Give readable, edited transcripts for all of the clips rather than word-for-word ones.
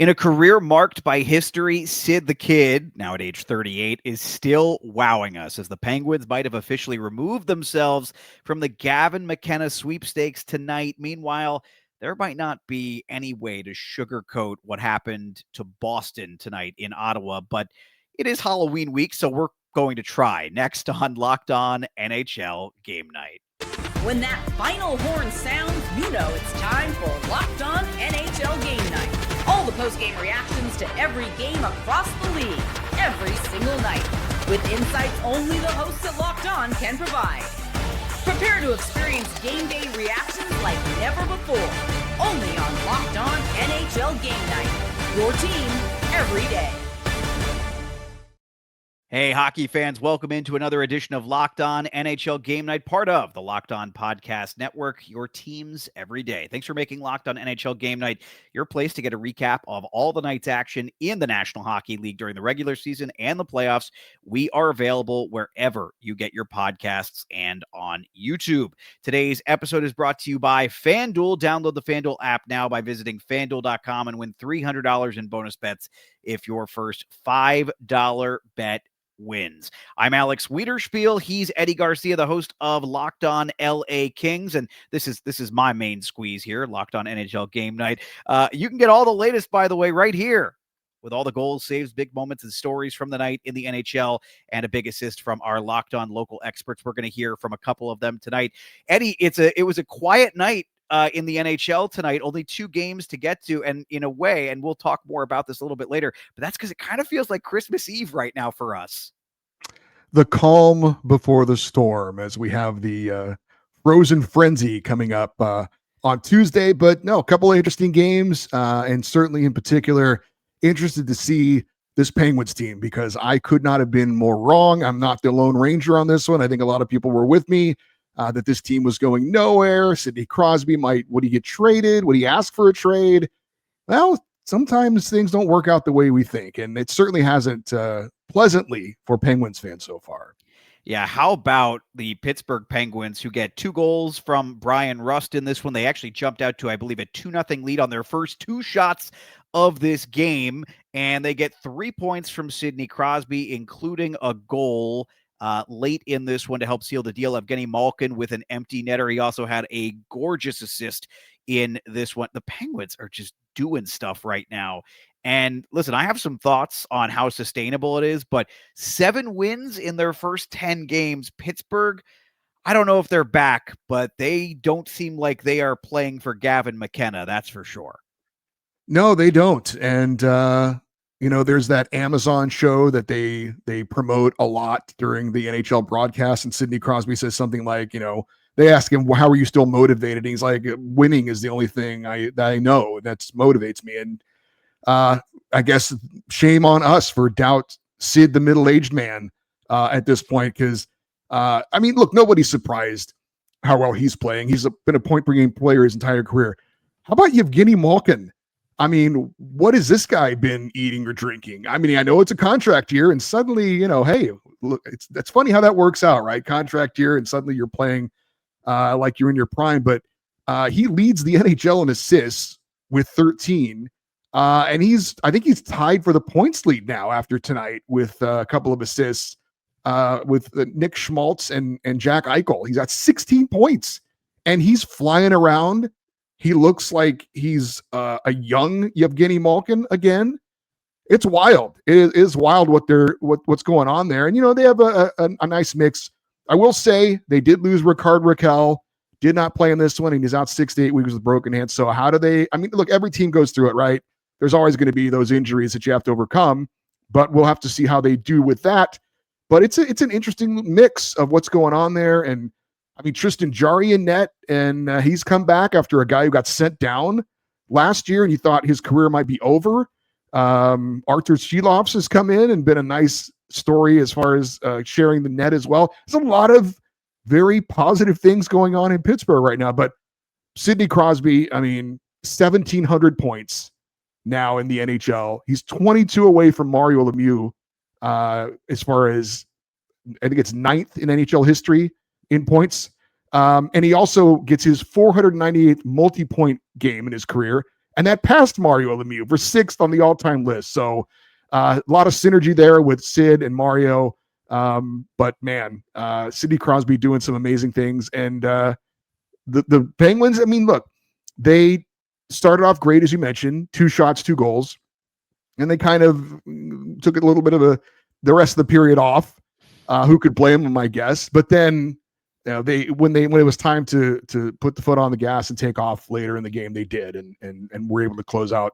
In a career marked by history, Sid the Kid, now at age 38, is still wowing us as the Penguins might have officially removed themselves from the Gavin McKenna sweepstakes tonight. Meanwhile, there might not be any way to sugarcoat what happened to Boston tonight in Ottawa, but it is Halloween week, so we're going to try. Next on Locked On NHL Game Night. When that final horn sounds, you know it's time for Locked On NHL Game Night. All the post-game reactions to every game across the league, every single night, with insights only the hosts at Locked On can provide. Prepare to experience game day reactions like never before, only on Locked On NHL Game Night. Your team every day. Hey, hockey fans, welcome into another edition of Locked On NHL Game Night, part of the Locked On Podcast Network, your teams every day. Thanks for making Locked On NHL Game Night your place to get a recap of all the night's action in the National Hockey League during the regular season and the playoffs. We are available wherever you get your podcasts and on YouTube. Today's episode is brought to you by FanDuel. Download the FanDuel app now by visiting FanDuel.com and win $300 in bonus bets if your first $5 bet wins. I'm Alex Wiederspiel. He's Eddie Garcia, the host of Locked On LA Kings, and this is my main squeeze here, Locked On NHL Game Night. You can get all the latest, by the way, right here with all the goals, saves, big moments, and stories from the night in the NHL, and a big assist from our Locked On local experts. We're going to hear from a couple of them tonight. Eddie, it was a quiet night in the NHL tonight, only 2 games to get to, and in a way, and we'll talk more about this a little bit later, but that's because it kind of feels like Christmas Eve right now for us. The calm before the storm, as we have the Frozen Frenzy coming up on Tuesday, but no, a couple of interesting games, and certainly in particular, interested to see this Penguins team, because I could not have been more wrong. I'm not the Lone Ranger on this one. I think a lot of people were with me. That this team was going nowhere. Sidney Crosby would he get traded? Would he ask for a trade? Well, sometimes things don't work out the way we think, and it certainly hasn't pleasantly for Penguins fans so far. Yeah, how about the Pittsburgh Penguins, who get 2 goals from Brian Rust in this one? They actually jumped out to, I believe, a 2-0 lead on their first 2 shots of this game, and they get 3 points from Sidney Crosby, including a goal late in this one to help seal the deal. Evgeny Malkin with an empty netter. He also had a gorgeous assist in this one. The Penguins are just doing stuff right now. And listen, I have some thoughts on how sustainable it is, but 7 wins in their first 10 games. Pittsburgh, I don't know if they're back, but they don't seem like they are playing for Gavin McKenna. That's for sure. No, they don't. And, there's that Amazon show that they promote a lot during the NHL broadcast. And Sidney Crosby says something like, they ask him, well, how are you still motivated? And he's like, winning is the only thing that I know that motivates me. And I guess shame on us for doubt Sid, the middle-aged man, at this point. Because, look, nobody's surprised how well he's playing. He's been a point-per-game player his entire career. How about Evgeny Malkin? What has this guy been eating or drinking? I know it's a contract year, and suddenly, hey, look, that's funny how that works out, right? Contract year, and suddenly you're playing like you're in your prime. But he leads the NHL in assists with 13. And I think he's tied for the points lead now after tonight with a couple of assists with Nick Schmaltz and Jack Eichel. He's got 16 points, and he's flying around. He looks like he's a young Evgeny Malkin again. It's wild. It is wild what's going on there. And, they have a nice mix. I will say they did lose Rickard Rakell, did not play in this one, and he's out 6 to 8 weeks with a broken hand. So how do they – look, every team goes through it, right? There's always going to be those injuries that you have to overcome, but we'll have to see how they do with that. But it's an interesting mix of what's going on there. And Tristan Jarry in net, and he's come back after a guy who got sent down last year, and you thought his career might be over. Artur Shilovs has come in and been a nice story as far as sharing the net as well. There's a lot of very positive things going on in Pittsburgh right now. But Sidney Crosby, 1,700 points now in the NHL. He's 22 away from Mario Lemieux as far as, I think it's 9th in NHL history in points. And he also gets his 498th multi-point game in his career. And that passed Mario Lemieux for 6th on the all-time list. So a lot of synergy there with Sid and Mario. But man, Sidney Crosby doing some amazing things. And the Penguins, I mean, look, they started off great, as you mentioned, 2 shots, 2 goals. And they kind of took a little bit of the rest of the period off. Who could blame them, I guess. But then when it was time to put the foot on the gas and take off later in the game, they did, and were able to close out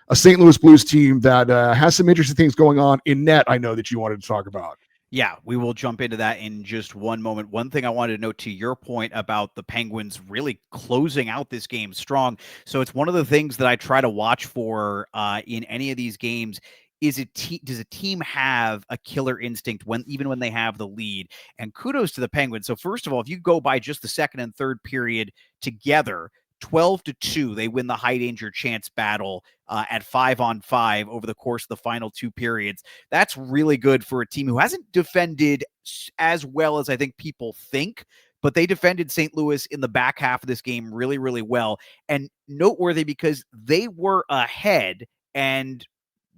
a St. Louis Blues team that has some interesting things going on in net. I know that you wanted to talk about. Yeah, we will jump into that in just one moment. One thing I wanted to note to your point about the Penguins really closing out this game strong. So it's one of the things that I try to watch for in any of these games. Does a team have a killer instinct even when they have the lead? And kudos to the Penguins. So first of all, if you go by just the second and third period together, 12-2, they win the high danger chance battle at 5-on-5 over the course of the final 2 periods. That's really good for a team who hasn't defended as well as I think people think, but they defended St. Louis in the back half of this game really, really well. And noteworthy because they were ahead, and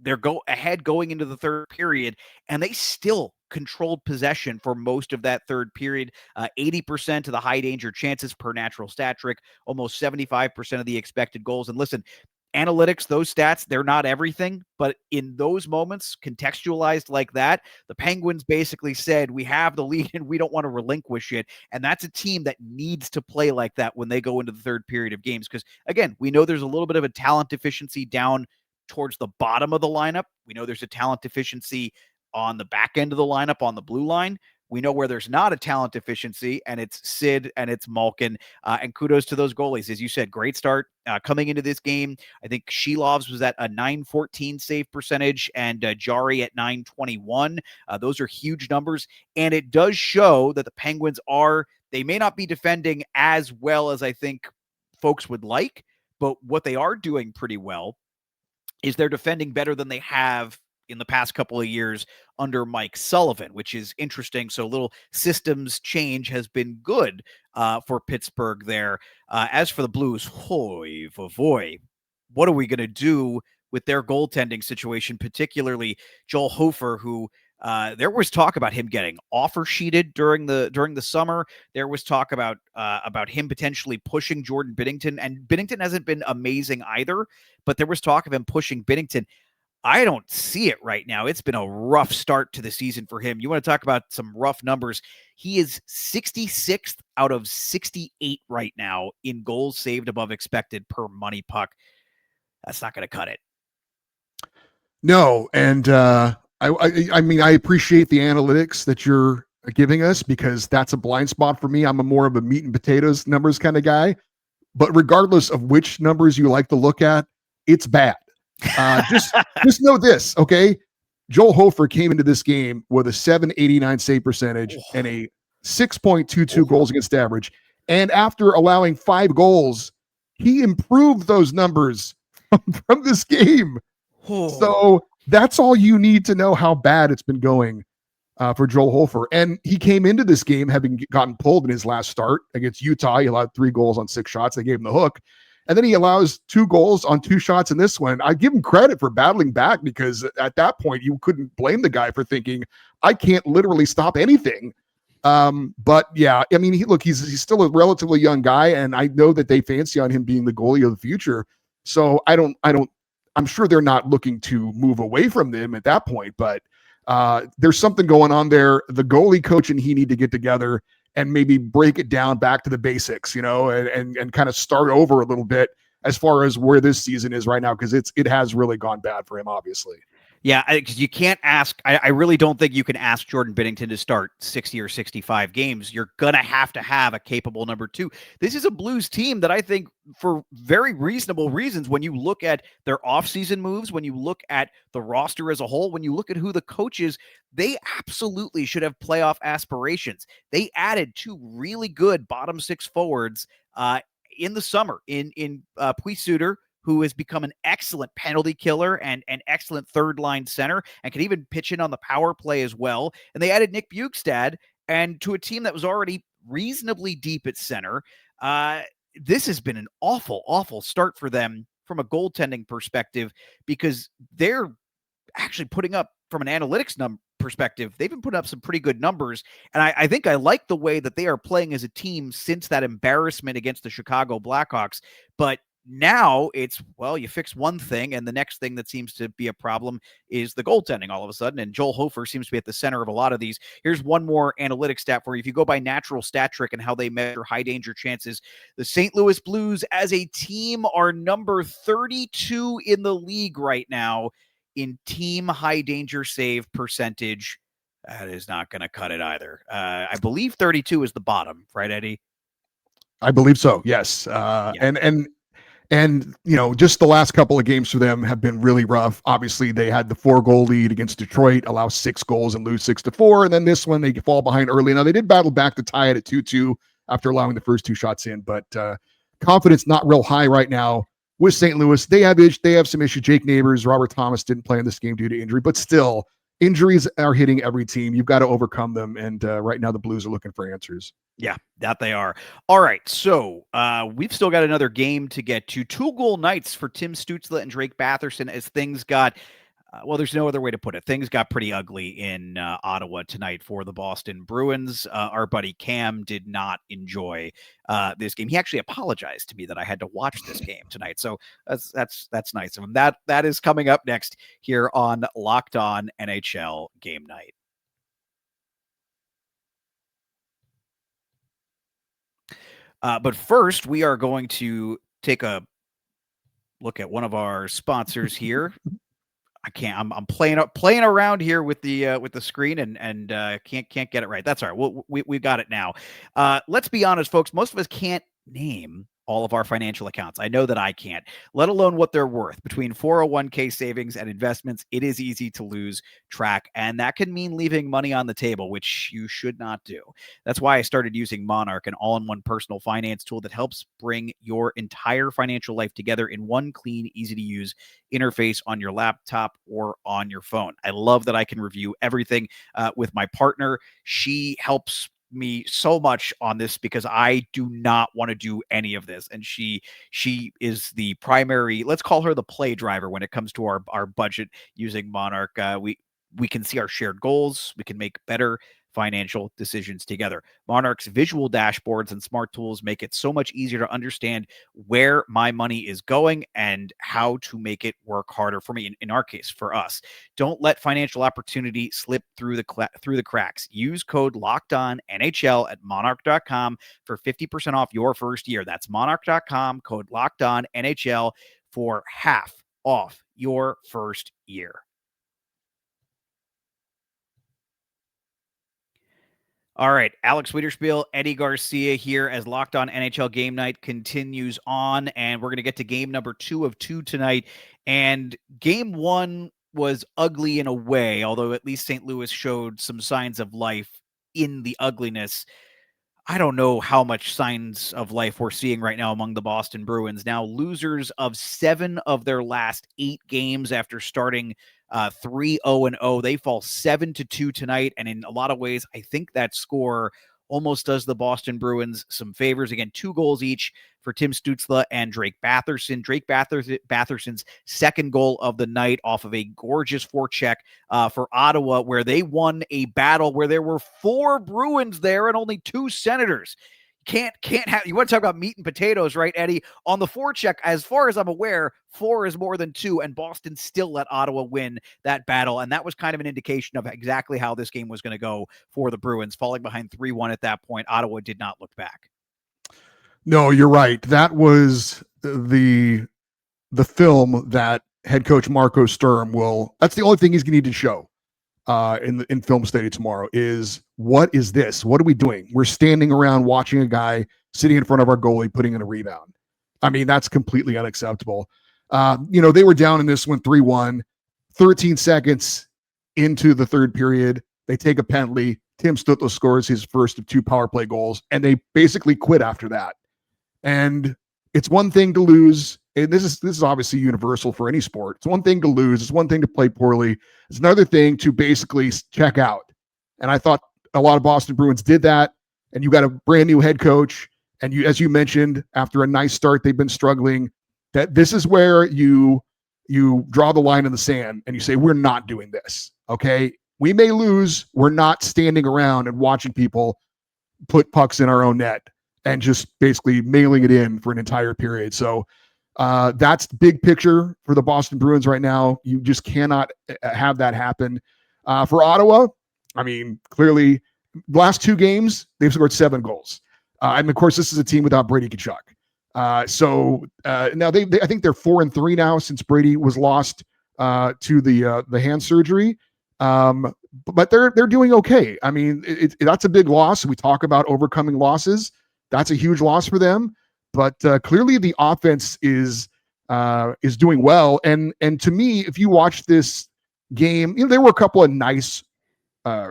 they're ahead going into the third period, and they still controlled possession for most of that third period. 80% of the high danger chances per natural stat trick, almost 75% of the expected goals. And listen, analytics, those stats, they're not everything, but in those moments, contextualized like that, the Penguins basically said, we have the lead and we don't want to relinquish it. And that's a team that needs to play like that when they go into the third period of games. Because again, we know there's a little bit of a talent deficiency down towards the bottom of the lineup. We know there's a talent deficiency on the back end of the lineup on the blue line. We know where there's not a talent deficiency, and it's Sid and it's Malkin. And kudos to those goalies. As you said, great start coming into this game. I think Shilov's was at a .914 save percentage and Jari at .921. Those are huge numbers. And it does show that the Penguins they may not be defending as well as I think folks would like, but what they are doing pretty well is they're defending better than they have in the past couple of years under Mike Sullivan, which is interesting. So a little systems change has been good for Pittsburgh there. As for the Blues, hoy voy, what are we going to do with their goaltending situation, particularly Joel Hofer, who there was talk about him getting offer sheeted during the summer. There was talk about him potentially pushing Jordan Binnington, and Binnington hasn't been amazing either, but there was talk of him pushing Binnington. I don't see it right now. It's been a rough start to the season for him. You want to talk about some rough numbers? He is 66th out of 68 right now in goals saved above expected per money puck. That's not going to cut it. No, and I mean, I appreciate the analytics that you're giving us because that's a blind spot for me. I'm more of a meat and potatoes numbers kind of guy. But regardless of which numbers you like to look at, it's bad. Just know this, okay? Joel Hofer came into this game with a .789 save percentage and a 6.22 goals against average. And after allowing 5 goals, he improved those numbers from this game. So that's all you need to know how bad it's been going for Joel Hofer. And he came into this game having gotten pulled in his last start against Utah. He allowed 3 goals on 6 shots. They gave him the hook. And then he allows 2 goals on 2 shots in this one. I give him credit for battling back because at that point, you couldn't blame the guy for thinking, I can't literally stop anything. But yeah, I mean, he's still a relatively young guy, and I know that they fancy on him being the goalie of the future. So I'm sure they're not looking to move away from them at that point, but there's something going on there. The goalie coach and he need to get together and maybe break it down back to the basics, and kind of start over a little bit as far as where this season is right now, because it has really gone bad for him, obviously. Yeah, because you can't ask. I really don't think you can ask Jordan Binnington to start 60 or 65 games. You're going to have a capable number 2. This is a Blues team that I think, for very reasonable reasons, when you look at their offseason moves, when you look at the roster as a whole, when you look at who the coach is, they absolutely should have playoff aspirations. They added 2 really good bottom 6 forwards in the summer in Puisutter, who has become an excellent penalty killer and an excellent third-line center and can even pitch in on the power play as well. And they added Nick Bjugstad, and to a team that was already reasonably deep at center. This has been an awful, awful start for them from a goaltending perspective, because they're actually putting up, from an analytics perspective, they've been putting up some pretty good numbers. And I think I like the way that they are playing as a team since that embarrassment against the Chicago Blackhawks. But now it's, well, you fix one thing, and the next thing that seems to be a problem is the goaltending all of a sudden. And Joel Hofer seems to be at the center of a lot of these. Here's one more analytic stat for you. If you go by natural stat trick and how they measure high danger chances, the St. Louis Blues as a team are number 32 in the league right now in team high danger save percentage. That is not going to cut it either. I believe 32 is the bottom, right, Eddie? I believe so. Yes. Yeah. And just the last couple of games for them have been really rough. Obviously, they had the 4-goal lead against Detroit, allow 6 goals and lose 6-4. And then this one, they fall behind early. Now, they did battle back to tie it at 2-2 after allowing the first 2 shots in, but confidence not real high right now with St. Louis. They have some issues. Jake Neighbors, Robert Thomas didn't play in this game due to injury, but still, injuries are hitting every team. You've got to overcome them. And right now, the Blues are looking for answers. Yeah, that they are. All right, so we've still got another game to get to. 2-goal nights for Tim Stutzle and Drake Batherson as things got, well, there's no other way to put it. Things got pretty ugly in Ottawa tonight for the Boston Bruins. Our buddy Cam did not enjoy this game. He actually apologized to me that I had to watch this game tonight. So that's nice of him. That is coming up next here on Locked On NHL Game Night. But first, we are going to take a look at one of our sponsors here. I'm playing around here with the screen and can't get it right. That's all right. We've got it now. Let's be honest, folks. Most of us can't name all of our financial accounts. I know that I can't, let alone what they're worth. Between 401k savings and investments, it is easy to lose track, and that can mean leaving money on the table, which you should not do. That's why I started using Monarch, an all-in-one personal finance tool that helps bring your entire financial life together in one clean, easy-to-use interface on your laptop or on your phone. I love that I can review everything with my partner. She helps me so much on this because I do not want to do any of this. And she is the primary, let's call her the play driver when it comes to our budget using Monarch. We can see our shared goals. We can make better financial decisions together. Monarch's visual dashboards and smart tools make it so much easier to understand where my money is going and how to make it work harder for me. In our case, for us, don't let financial opportunity slip through the cracks. Use code LOCKEDONNHL at monarch.com for 50% off your first year. That's monarch.com, code LOCKEDONNHL for half off your first year. All right, Alex Wiederspiel, Eddie Garcia here as Locked On NHL Game Night continues on, and we're going to get to game number 2 of 2 tonight. And game 1 was ugly in a way, although at least St. Louis showed some signs of life in the ugliness. I don't know how much signs of life we're seeing right now among the Boston Bruins. Now losers of 7 of their last 8 games after starting 3-0-0. They fall 7-2 tonight. And in a lot of ways, I think that score almost does the Boston Bruins some favors. Again, 2 goals each for Tim Stutzle and Drake Batherson. Drake Batherson's second goal of the night off of a gorgeous forecheck for Ottawa, where they won a battle where there were 4 Bruins there and only 2 Senators. Can't have, you want to talk about meat and potatoes, right, Eddie? On the forecheck, as far as I'm aware, 4 is more than 2, and Boston still let Ottawa win that battle. And that was kind of an indication of exactly how this game was going to go for the Bruins. Falling behind 3-1 at that point, Ottawa did not look back. No, you're right. That was the film that head coach Marco Sturm that's the only thing he's going to need to show in film study tomorrow is, what is this? What are we doing? We're standing around watching a guy sitting in front of our goalie putting in a rebound. I mean, that's completely unacceptable. They were down in this one 3-1, 13 seconds into the third period. They take a penalty. Tim Stutzle scores his first of 2 power play goals, and they basically quit after that. And it's one thing to lose, and this is obviously universal for any sport. It's one thing to lose. It's one thing to play poorly. It's another thing to basically check out. And I thought a lot of Boston Bruins did that. And you got a brand new head coach. And as you mentioned, after a nice start, they've been struggling. that this is where you draw the line in the sand and you say, we're not doing this. Okay. We may lose. We're not standing around and watching people put pucks in our own net and just basically mailing it in for an entire period. So that's the big picture for the Boston Bruins right now. You just cannot have that happen. For Ottawa, I mean, clearly, last 2 games, they've scored 7 goals. And of course, this is a team without Brady Tkachuk. So now I think they're 4-3 now since Brady was lost to the hand surgery. But they're doing okay. I mean, that's a big loss. We talk about overcoming losses. That's a huge loss for them. But clearly, the offense is doing well. And to me, if you watch this game, there were a couple of nice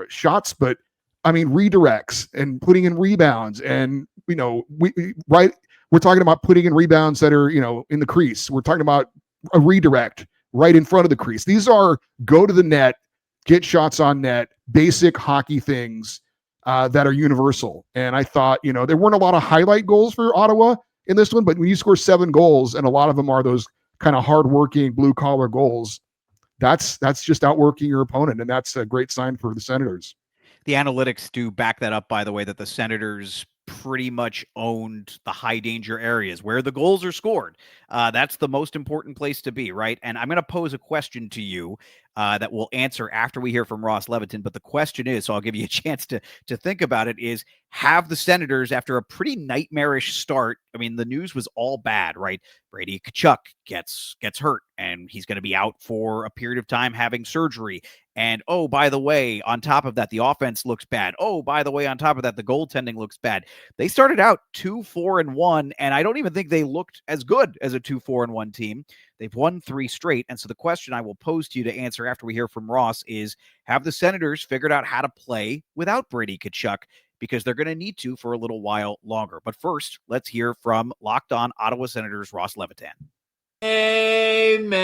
shots, but I mean, redirects and putting in rebounds, and we're talking about putting in rebounds that are in the crease. We're talking about a redirect right in front of the crease. These are go to the net, get shots on net, basic hockey things that are universal. And I thought, there weren't a lot of highlight goals for Ottawa in this one, but when you score 7 goals, and a lot of them are those kind of hardworking blue collar goals, that's just outworking your opponent, and that's a great sign for the Senators. The analytics do back that up, by the way, that the Senators pretty much owned the high danger areas where the goals are scored. That's the most important place to be, right? And I'm going to pose a question to you that we'll answer after we hear from Ross Leviton. But the question is, so I'll give you a chance to think about it, is have the Senators, after a pretty nightmarish start, I mean, the news was all bad, right? Brady Tkachuk gets hurt, and he's going to be out for a period of time having surgery. And, oh, by the way, on top of that, the offense looks bad. Oh, by the way, on top of that, the goaltending looks bad. They started out 2-4-1, and I don't even think they looked as good as a 2-4-1 team. They've won 3 straight. And so the question I will pose to you to answer after we hear from Ross is, have the Senators figured out how to play without Brady Tkachuk? Because they're going to need to for a little while longer. But first, let's hear from Locked On Ottawa Senators, Ross Levitan. Amen.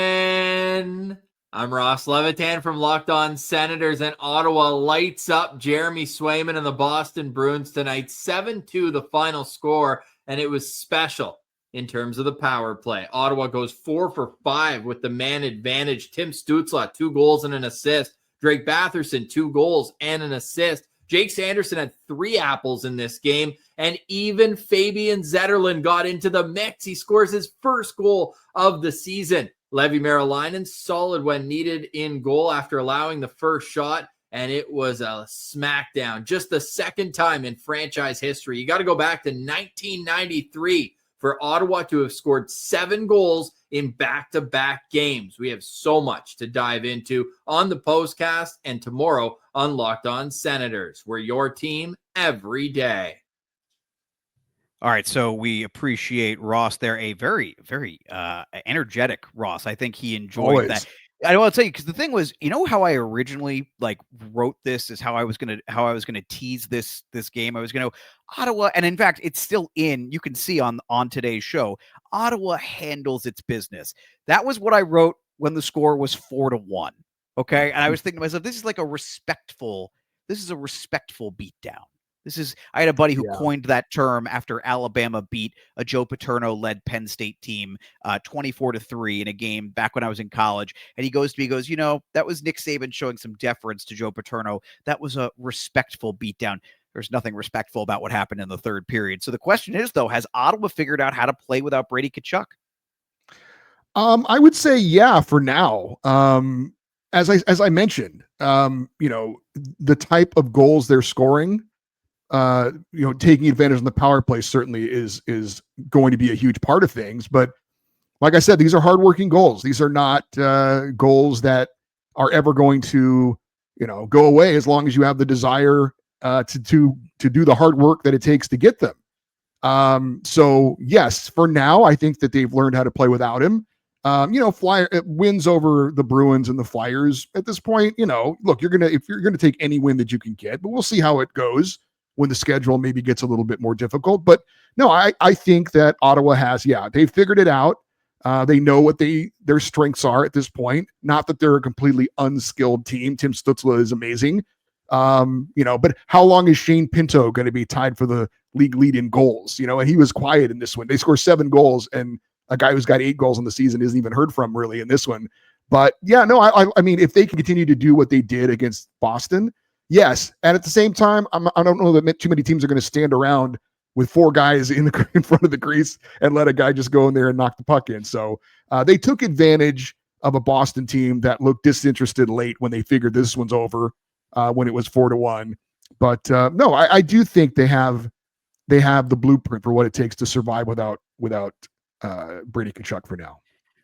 I'm Ross Levitan from Locked On Senators, and Ottawa lights up Jeremy Swayman and the Boston Bruins tonight. 7-2 the final score, and it was special in terms of the power play. Ottawa goes 4 for 5 with the man advantage. Tim Stutzle, 2 goals and an assist. Drake Batherson, 2 goals and an assist. Jake Sanderson had 3 apples in this game, and even Fabian Zetterlund got into the mix. He scores his first goal of the season. Levi Merilainen, solid when needed in goal after allowing the first shot, and it was a smackdown. Just the second time in franchise history. You got to go back to 1993 for Ottawa to have scored 7 goals in back-to-back games. We have so much to dive into on the postcast and tomorrow on Locked On Senators. We're your team every day. All right, so we appreciate Ross there. A very, very energetic Ross. I think he enjoyed that. I want to tell you, because the thing was, how I originally wrote this is how I was gonna tease this game. I was gonna Ottawa, and in fact, it's still in. You can see on today's show, Ottawa handles its business. That was what I wrote when the score was 4-1. Okay, and I was thinking to myself, this is a respectful beatdown. I had a buddy who coined that term after Alabama beat a Joe Paterno-led Penn State team 24-3 in a game back when I was in college. And he goes to me, that was Nick Saban showing some deference to Joe Paterno. That was a respectful beatdown. There's nothing respectful about what happened in the third period. So the question is, though, has Ottawa figured out how to play without Brady Tkachuk? I would say, yeah, for now. As I mentioned, the type of goals they're scoring, taking advantage of the power play certainly is going to be a huge part of things. But like I said, these are hardworking goals. These are not goals that are ever going to, go away as long as you have the desire to do the hard work that it takes to get them. So yes, for now, I think that they've learned how to play without him. Wins over the Bruins and the Flyers at this point, look, if you're gonna take any win that you can get, but we'll see how it goes when the schedule maybe gets a little bit more difficult. But no, I think that Ottawa they've figured it out. They know what their strengths are at this point. Not that they're a completely unskilled team. Tim Stutzle is amazing. But how long is Shane Pinto going to be tied for the league lead in goals? And he was quiet in this one. They score 7 goals, and a guy who's got 8 goals in the season isn't even heard from really in this one. But yeah, no, I mean, if they can continue to do what they did against Boston, yes. And at the same time, I don't know that too many teams are going to stand around with 4 guys in front of the crease and let a guy just go in there and knock the puck in. So they took advantage of a Boston team that looked disinterested late when they figured this one's over, when it was 4-1. But no, I do think they have the blueprint for what it takes to survive without Brady Tkachuk for now.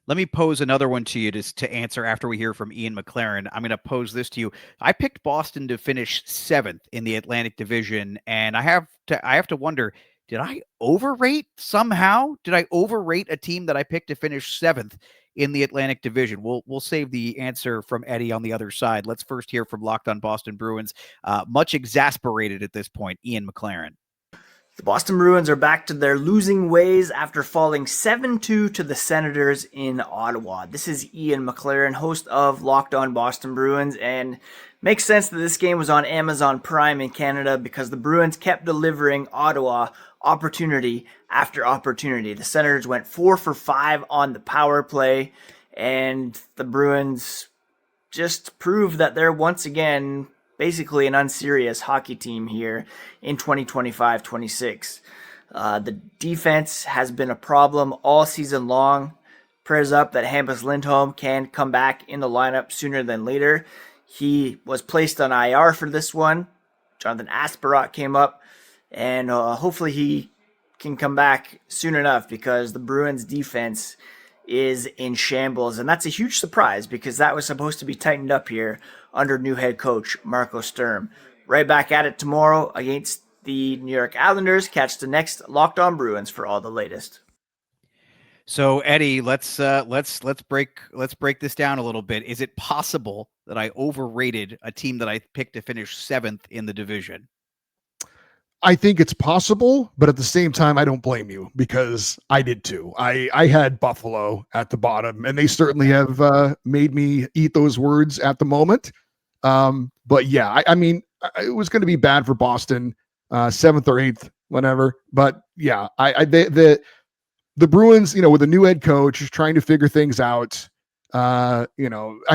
Let me pose another one to you to answer after we hear from Ian McLaren. I'm going to pose this to you. I picked Boston to finish 7th in the Atlantic Division, and I have to wonder, did I overrate somehow? Did I overrate a team that I picked to finish 7th in the Atlantic Division? We'll save the answer from Eddie on the other side. Let's first hear from Locked On Boston Bruins. Much exasperated at this point, Ian McLaren. The Boston Bruins are back to their losing ways after falling 7-2 to the Senators in Ottawa. This is Ian McLaren, host of Locked On Boston Bruins, and makes sense that this game was on Amazon Prime in Canada because the Bruins kept delivering Ottawa opportunity after opportunity. The Senators went 4 for 5 on the power play, and the Bruins just proved that they're once again basically an unserious hockey team here in 2025-26. The defense has been a problem all season long. Prayers up that Hampus Lindholm can come back in the lineup sooner than later. He was placed on IR for this one. Jonathan Asperot came up, and hopefully he can come back soon enough because the Bruins defense is in shambles, and that's a huge surprise because that was supposed to be tightened up here under new head coach Marco Sturm. Right back at it tomorrow against the New York Islanders. Catch the next Locked On Bruins for all the latest. So Eddie, let's break this down a little bit. Is it possible that I overrated a team that I picked to finish 7th in the division? I think it's possible, but at the same time, I don't blame you because I did too. I had Buffalo at the bottom, and they certainly have made me eat those words at the moment. But yeah, I mean, it was going to be bad for Boston, 7th or 8th, whatever. But yeah, the Bruins, with a new head coach trying to figure things out. I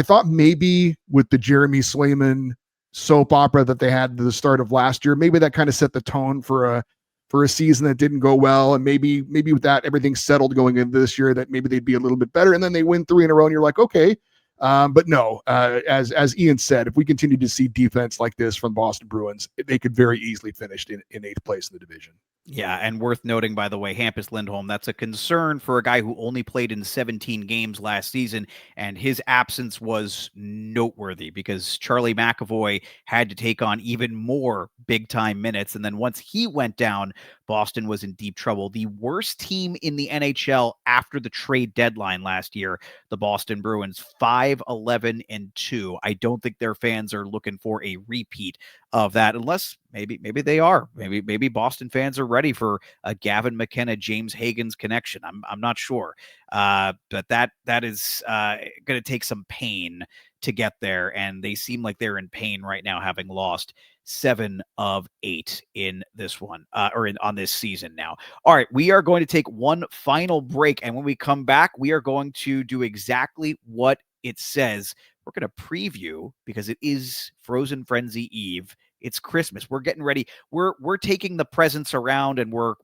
thought maybe with the Jeremy Swayman soap opera that they had at the start of last year, maybe that kind of set the tone for a season that didn't go well, and maybe with that everything settled going into this year that maybe they'd be a little bit better, and then they win 3 in a row and you're like, okay. But no, as Ian said, if we continue to see defense like this from Boston Bruins, they could very easily finish in 8th place in the division. Yeah, and worth noting, by the way, Hampus Lindholm, that's a concern for a guy who only played in 17 games last season, and his absence was noteworthy because Charlie McAvoy had to take on even more big-time minutes, and then once he went down, Boston was in deep trouble. The worst team in the NHL after the trade deadline last year, the Boston Bruins, 5-11-2. I don't think their fans are looking for a repeat of that, unless maybe they are. Maybe Boston fans are ready for a Gavin McKenna, James Hagen's connection. I'm not sure, but that is going to take some pain to get there, and they seem like they're in pain right now, having lost 7 of 8 in this one, on this season now. All right, we are going to take one final break, and when we come back, we are going to do exactly what it says. We're going to preview, because it is Frozen Frenzy Eve. It's Christmas. We're getting ready. We're taking the presents around, and we're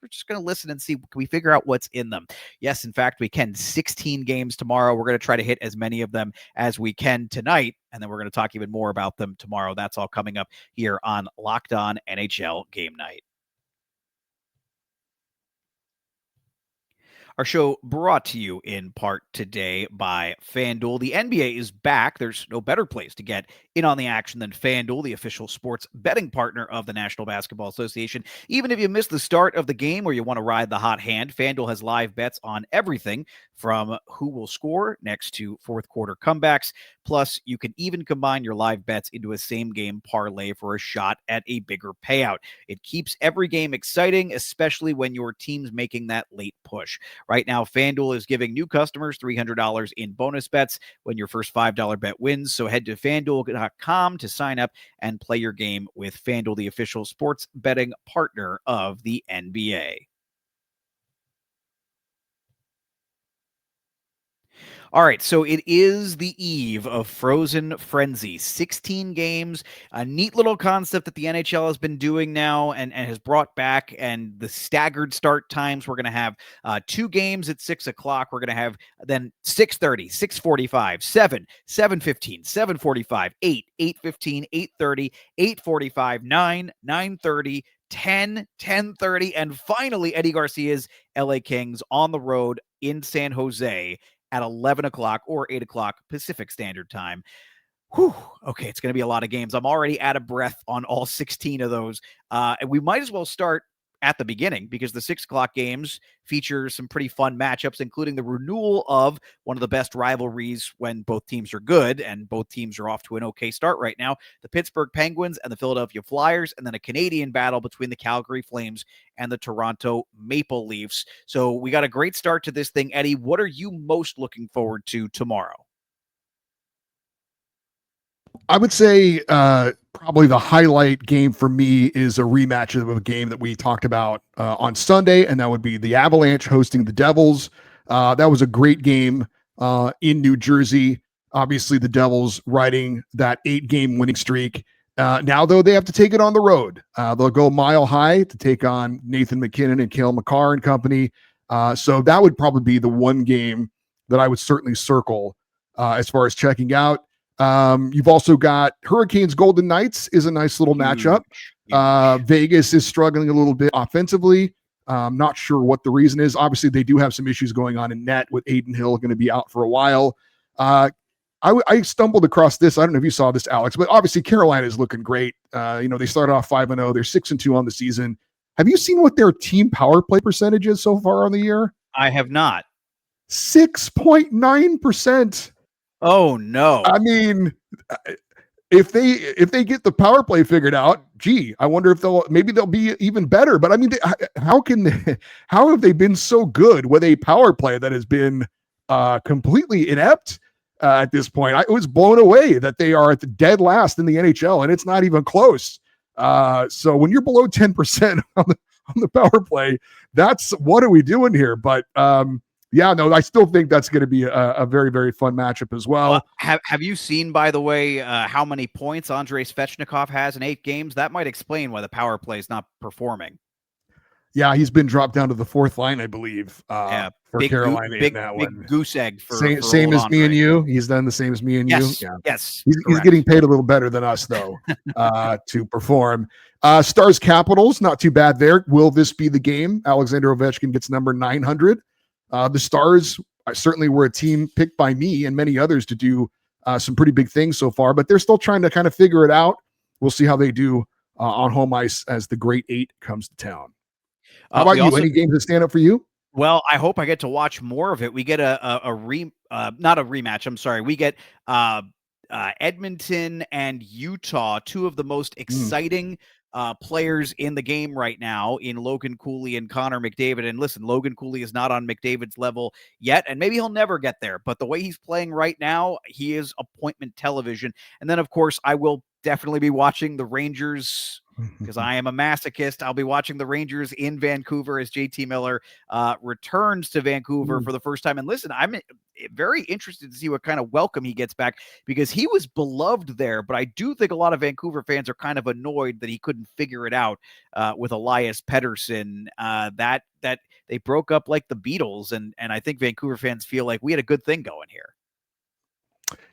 just gonna listen and see, can we figure out what's in them? Yes, in fact, we can. 16 games tomorrow. We're going to try to hit as many of them as we can tonight, and then we're going to talk even more about them tomorrow. That's all coming up here on Locked On NHL Game Night. Our show brought to you in part today by FanDuel. The NBA is back. There's no better place to get in on the action than FanDuel, the official sports betting partner of the National Basketball Association. Even if you missed the start of the game or you want to ride the hot hand, FanDuel has live bets on everything from who will score next to fourth quarter comebacks. Plus, you can even combine your live bets into a same-game parlay for a shot at a bigger payout. It keeps every game exciting, especially when your team's making that late push. Right now, FanDuel is giving new customers $300 in bonus bets when your first $5 bet wins. So head to FanDuel.com to sign up and play your game with FanDuel, the official sports betting partner of the NBA. All right, so it is the eve of Frozen Frenzy. 16 games, a neat little concept that the NHL has been doing now and has brought back, and the staggered start times. We're going to have 2 games at 6 o'clock. We're going to have then 6:30, 6:45, 7, 7:15, 7:45, 8, 8:15, 8:30, 8:45, 9, 9:30, 10, 10:30, and finally Eddie Garcia's LA Kings on the road in San Jose at 11 o'clock or 8 o'clock Pacific Standard Time. Whew. Okay, it's going to be a lot of games. I'm already out of breath on all 16 of those. And we might as well start at the beginning because the 6 o'clock games feature some pretty fun matchups, including the renewal of one of the best rivalries when both teams are good, and both teams are off to an okay start right now, the Pittsburgh Penguins and the Philadelphia Flyers, and then a Canadian battle between the Calgary Flames and the Toronto Maple Leafs. So we got a great start to this thing. Eddie, what are you most looking forward to tomorrow? I would say probably the highlight game for me is a rematch of a game that we talked about on Sunday, and that would be the Avalanche hosting the Devils. That was a great game in New Jersey. Obviously, the Devils riding that 8-game winning streak. Now, though, they have to take it on the road. They'll go mile high to take on Nathan McKinnon and Cale Makar and company. So that would probably be the one game that I would certainly circle as far as checking out. You've also got Hurricanes Golden Knights is a nice little matchup. Vegas is struggling a little bit offensively. Not sure what the reason is. Obviously, they do have some issues going on in net with Aiden Hill going to be out for a while. I stumbled across this. I don't know if you saw this, Alex, but obviously Carolina is looking great. They started off 5-0. They're 6-2 on the season. Have you seen what their team power play percentage is so far on the year? I have not. 6.9%. Oh no. I mean, if they get the power play figured out, gee, I wonder if they'll be even better. But I mean, how have they been so good with a power play that has been completely inept at this point? I was blown away that they are at the dead last in the NHL, and it's not even close. So when you're below 10% on the power play, that's what are we doing here? But I still think that's going to be a very, very fun matchup as well. Have you seen, by the way, how many points Andrei Svechnikov has in 8 games? That might explain why the power play is not performing. Yeah, he's been dropped down to the 4th line, I believe, for Carolina in that one. Big goose egg for same as me and you. He's done the same as me and you. Yeah. Yes. He's getting paid a little better than us, though, to perform. Stars Capitals, not too bad there. Will this be the game? Alexander Ovechkin gets number 900. The Stars certainly were a team picked by me and many others to do some pretty big things so far, but they're still trying to kind of figure it out. We'll see how they do on home ice as the Great 8 comes to town. How about you? Any games that stand up for you? Well, I hope I get to watch more of it. We get not a rematch. I'm sorry. We get Edmonton and Utah, 2 of the most exciting players in the game right now in Logan Cooley and Connor McDavid. And listen, Logan Cooley is not on McDavid's level yet, and maybe he'll never get there. But the way he's playing right now, he is appointment television. And then, of course, I will definitely be watching the Rangers because I am a masochist. I'll be watching the Rangers in Vancouver as JT Miller returns to Vancouver for the first time. And listen, I'm very interested to see what kind of welcome he gets back because he was beloved there. But I do think a lot of Vancouver fans are kind of annoyed that he couldn't figure it out with Elias Pettersson. That they broke up like the Beatles, and I think Vancouver fans feel like we had a good thing going here.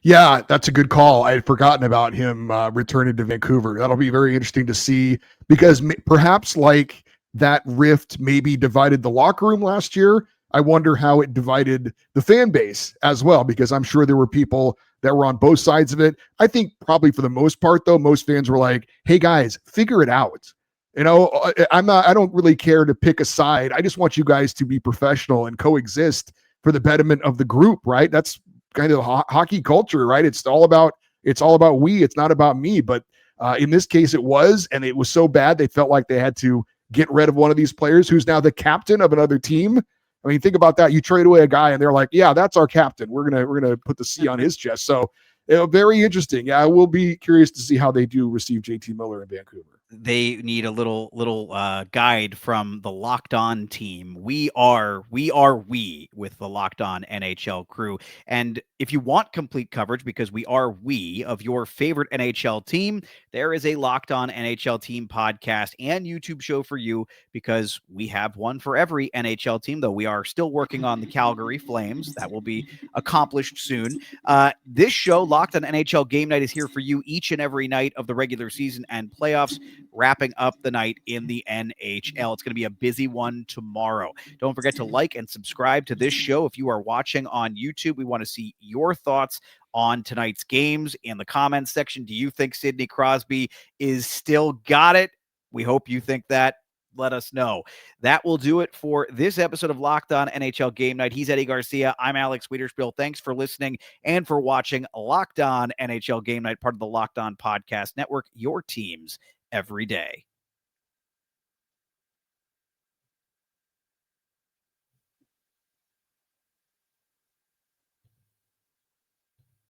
Yeah, that's a good call. I had forgotten about him returning to Vancouver. That'll be very interesting to see because perhaps like that rift maybe divided the locker room last year. I wonder how it divided the fan base as well, because I'm sure there were people that were on both sides of it. I think probably for the most part, though, most fans were like, hey, guys, figure it out. I don't really care to pick a side. I just want you guys to be professional and coexist for the betterment of the group, right? That's kind of hockey culture, right? It's all about we. It's not about me. But in this case, it was, and it was so bad they felt like they had to get rid of one of these players who's now the captain of another team. I mean, think about that. You trade away a guy, and they're like, "Yeah, that's our captain. We're gonna put the C on his chest." So, very interesting. Yeah, I will be curious to see how they do receive JT Miller in Vancouver. they need a little guide from the Locked On team. We are with the Locked On NHL crew. And if you want complete coverage, because we are of your favorite NHL team, there is a Locked On NHL team podcast and YouTube show for you, because we have one for every NHL team, though we are still working on the Calgary Flames. That will be accomplished soon. This show, Locked On NHL Game Night, is here for you each and every night of the regular season and playoffs, wrapping up the night in the NHL. It's going to be a busy one tomorrow. Don't forget to like and subscribe to this show. If you are watching on YouTube, we want to see your thoughts on tonight's games in the comments section. Do you think Sidney Crosby is still got it? We hope you think that. Let us know. That will do it for this episode of Locked On NHL Game Night. He's Eddie Garcia. I'm Alex Wiederspiel. Thanks for listening and for watching Locked On NHL Game Night, part of the Locked On Podcast Network, your teams every day.